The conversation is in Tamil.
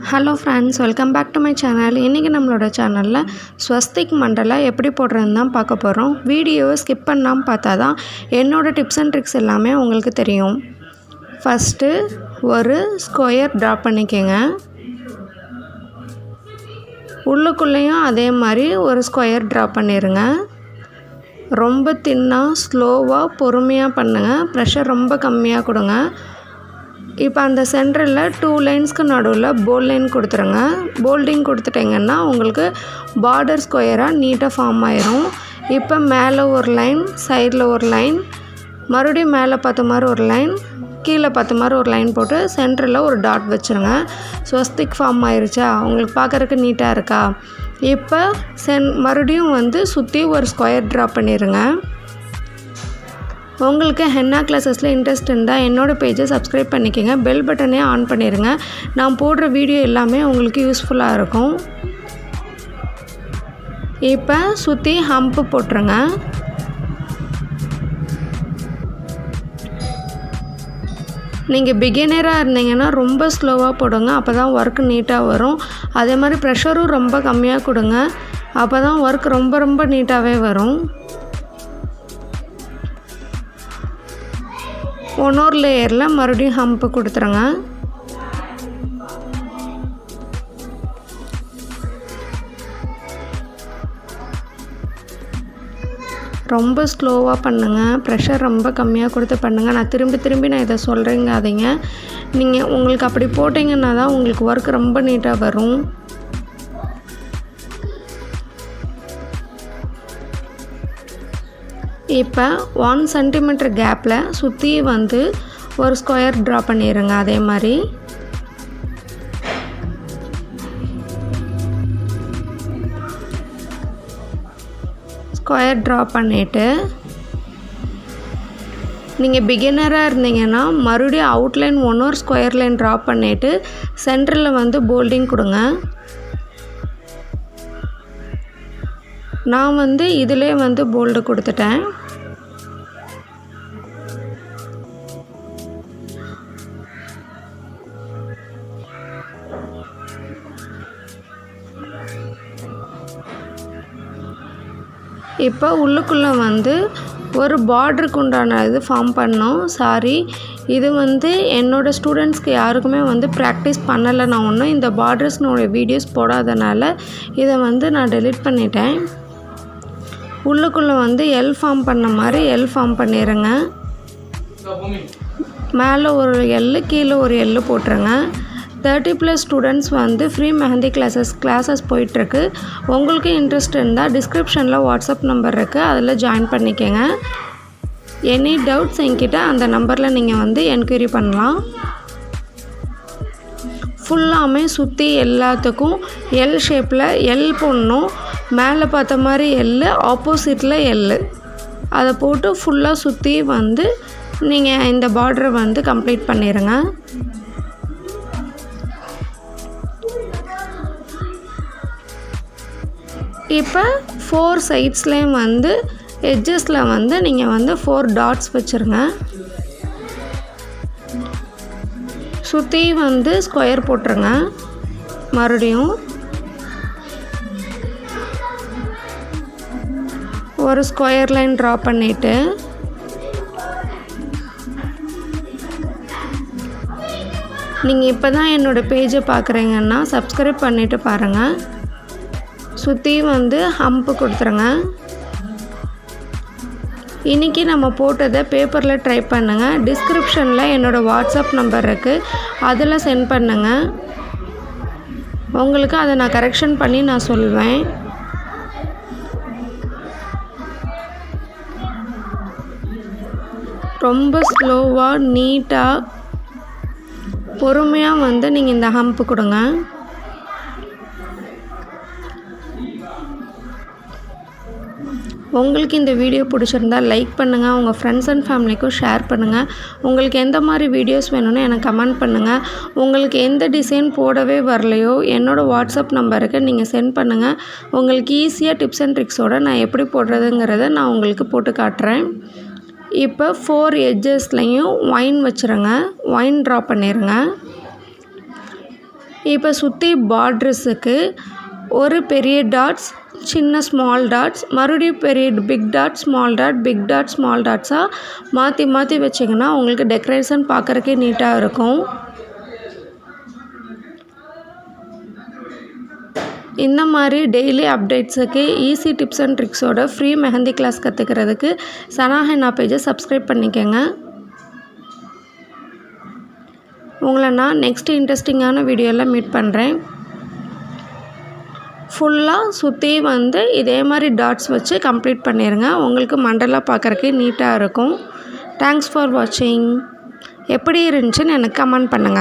Hello friends, welcome back to my channel. இன்றைக்கி நம்மளோட சேனலில் ஸ்வஸ்திக் மண்டலா எப்படி போடுறதுன்னு தான் பார்க்க போகிறோம். வீடியோவை ஸ்கிப் பண்ணாமல் பார்த்தா தான் என்னோடய டிப்ஸ் அண்ட் ட்ரிக்ஸ் எல்லாமே உங்களுக்கு தெரியும். ஃபஸ்ட்டு ஒரு ஸ்கொயர் ட்ரா பண்ணிக்கோங்க. உள்ளுக்குள்ளேயும் அதே மாதிரி ஒரு ஸ்கொயர் ட்ரா பண்ணிடுங்க. ரொம்ப தின்னாக ஸ்லோவாக பொறுமையாக பண்ணுங்கள். ப்ரெஷர் ரொம்ப கம்மியாக கொடுங்க. இப்போ அந்த சென்டரில் 2 லைன்ஸ்க்கு நடுவில் போல்ட் லைன் கொடுத்துருங்க. போல்டிங் கொடுத்துட்டிங்கன்னா உங்களுக்கு பார்டர் ஸ்கொயராக நீட்டாக ஃபார்ம் ஆயிரும். இப்போ மேலே ஒரு லைன், சைடில் ஒரு லைன், மறுபடியும் மேலே பார்த்த மாதிரி ஒரு லைன், கீழே பார்த்த மாதிரி ஒரு லைன் போட்டு சென்டரில் ஒரு டாட் வச்சுருங்க. ஸ்வஸ்திக் ஃபார்ம் ஆயிருச்சா? உங்களுக்கு பார்க்குறதுக்கு நீட்டாக இருக்கா? இப்போ மறுபடியும் சுற்றி ஒரு ஸ்கொயர் ட்ரா பண்ணிடுங்க. உங்களுக்கு ஹென்னா கிளாஸஸில் இன்ட்ரெஸ்ட் இருந்தால் என்னோடய பேஜை சப்ஸ்கிரைப் பண்ணிக்கோங்க. பெல் பட்டனே ஆன் பண்ணிடுங்க. நான் போடுற வீடியோ எல்லாமே உங்களுக்கு யூஸ்ஃபுல்லாக இருக்கும். இப்போ சுற்றி ஹம்ப்பு போட்டுருங்க. நீங்கள் பிகினராக இருந்தீங்கன்னா ரொம்ப ஸ்லோவாக போடுங்க. அப்போ தான் ஒர்க் நீட்டாக வரும். அதே மாதிரி ப்ரெஷரும் ரொம்ப கம்மியாக கொடுங்க. அப்போ தான் ஒர்க் ரொம்ப நீட்டாகவே வரும். ஒன்னொரு லேயரில் மறுபடியும் ஹம்ப்பு கொடுத்துருங்க. ரொம்ப ஸ்லோவாக பண்ணுங்கள். ப்ரெஷர் ரொம்ப கம்மியாக கொடுத்து பண்ணுங்கள். நான் திரும்பி இதை சொல்கிறேங்காதீங்க. நீங்கள் உங்களுக்கு அப்படி போட்டிங்கன்னா தான் உங்களுக்கு ஒர்க் ரொம்ப நீட்டாக வரும். இப்போ 1 சென்டிமீட்டர் கேப்பில் சுற்றி ஒரு ஸ்கொயர் ட்ரா பண்ணிடுங்க. அதே மாதிரி ஸ்கொயர் ட்ரா பண்ணிவிட்டு நீங்கள் பிகினராக இருந்தீங்கன்னா மறுபடியும் அவுட்லைன் ஒரு ஸ்கொயர் லைன் ட்ரா பண்ணிவிட்டு சென்டரில் போல்டிங் கொடுங்க. நான் இதிலே போல்டு கொடுத்துட்டேன். இப்போ உள்ளுக்குள்ளே ஒரு பார்டருக்கு உண்டான இது ஃபார்ம் பண்ணோம். இது என்னோடய ஸ்டூடெண்ட்ஸ்க்கு யாருக்குமே ப்ராக்டிஸ் பண்ணலை. நான் ஒன்றும் இந்த பார்டர்ஸ்னோட வீடியோஸ் போடாதனால இதை நான் டெலீட் பண்ணிட்டேன். உள்ளுக்குள்ளே எல் ஃபார்ம் பண்ண மாதிரி எல் ஃபார்ம் பண்ணிடுங்க. மேலே ஒரு எல், கீழே ஒரு எல் போட்டுருங்க. 30+ ஸ்டூடெண்ட்ஸ் ஃப்ரீ மெஹந்தி கிளாஸஸ் போயிட்டுருக்கு. உங்களுக்கு இன்ட்ரெஸ்ட் இருந்தால் டிஸ்கிரிப்ஷனில் வாட்ஸ்அப் நம்பர் இருக்குது, அதில் ஜாயின் பண்ணிக்கோங்க. எனி டவுட்ஸ் என்கிட்ட அந்த நம்பரில் நீங்கள் என்கொயரி பண்ணலாம். ஃபுல்லாமே சுற்றி எல்லாத்துக்கும் எல் ஷேப்பில் எல் போடணும். மேலே பார்த்த மாதிரி எல், ஆப்போசிட்டில் எல், அதை போட்டு ஃபுல்லாக சுற்றி நீங்கள் இந்த பார்டரை கம்ப்ளீட் பண்ணிடுங்க. இப்போ 4 சைட்ஸ்லேயும் எட்ஜஸில் நீங்கள் 4 டாட்ஸ் வச்சுருங்க. சுற்றி ஸ்கொயர் போட்டுருங்க. மறுபடியும் ஒரு ஸ்கொயர் லைன் ட்ரா பண்ணிவிட்டு நீங்கள் இப்போ தான் என்னோடய பேஜை பார்க்குறீங்கன்னா சப்ஸ்கிரைப் பண்ணிவிட்டு பாருங்கள். சுற்றி ஹம்ப்பு கொடுத்துருங்க. இன்றைக்கி நம்ம போட்டதை பேப்பரில் ட்ரை பண்ணுங்கள். டிஸ்கிரிப்ஷனில் என்னோடய வாட்ஸ்அப் நம்பர் இருக்குது, அதில் சென்ட் பண்ணுங்கள். உங்களுக்கு அதை நான் கரெக்ஷன் பண்ணி நான் சொல்வேன். ரொம்ப ஸ்லோவாக நீட்டாக பொறுமையாக நீங்கள் இந்த ஹம்ப்பு கொடுங்க. உங்களுக்கு இந்த வீடியோ பிடிச்சிருந்தால் லைக் பண்ணுங்கள். உங்கள் ஃப்ரெண்ட்ஸ் அண்ட் ஃபேமிலிக்கும் ஷேர் பண்ணுங்கள். உங்களுக்கு எந்த மாதிரி வீடியோஸ் வேணும்னு எனக்கு கமெண்ட் பண்ணுங்கள். உங்களுக்கு எந்த டிசைன் போடவே வரலையோ என்னோடய வாட்ஸ்அப் நம்பருக்கு நீங்கள் சென்ட் பண்ணுங்கள். உங்களுக்கு ஈஸியாக டிப்ஸ் அண்ட் ட்ரிக்ஸோடு நான் எப்படி போடுறதுங்கிறத நான் உங்களுக்கு போட்டு காட்டுறேன். இப்போ 4 எட்ஜஸ்லையும் ஒயின் வச்சுருங்க. ஒயின் ட்ரா பண்ணிடுங்க. இப்போ சுற்றி பார்டர்ஸுக்கு ஒரு பெரிய டாட்ஸ், சின்ன ஸ்மால் டாட்ஸ், மறுபடியும் பெரிய big dot, small dot, big dot, small டாட்ஸாக மாற்றி மாற்றி வச்சிங்கன்னா உங்களுக்கு டெக்கரேஷன் பார்க்குறக்கே நீட்டாக இருக்கும். இந்த மாதிரி டெய்லி அப்டேட்ஸுக்கு ஈஸி டிப்ஸ் அண்ட் ட்ரிக்ஸோட ஃப்ரீ மெஹந்தி கிளாஸ் கற்றுக்கிறதுக்கு சனா ஹென்னா பேஜை சப்ஸ்கிரைப் பண்ணிக்கோங்க. உங்களை நான் நெக்ஸ்ட் இன்ட்ரெஸ்டிங்கான வீடியோவில் மீட் பண்ணுறேன். ஃபுல்லாக சுற்றி இதே மாதிரி டாட்ஸ் வச்சு கம்ப்ளீட் பண்ணிடுங்க. உங்களுக்கு மண்டலா பார்க்குறக்கே நீட்டாக இருக்கும். தேங்க்ஸ் ஃபார் வாட்சிங். எப்படி இருந்துச்சுன்னு எனக்கு கமெண்ட் பண்ணுங்கள்.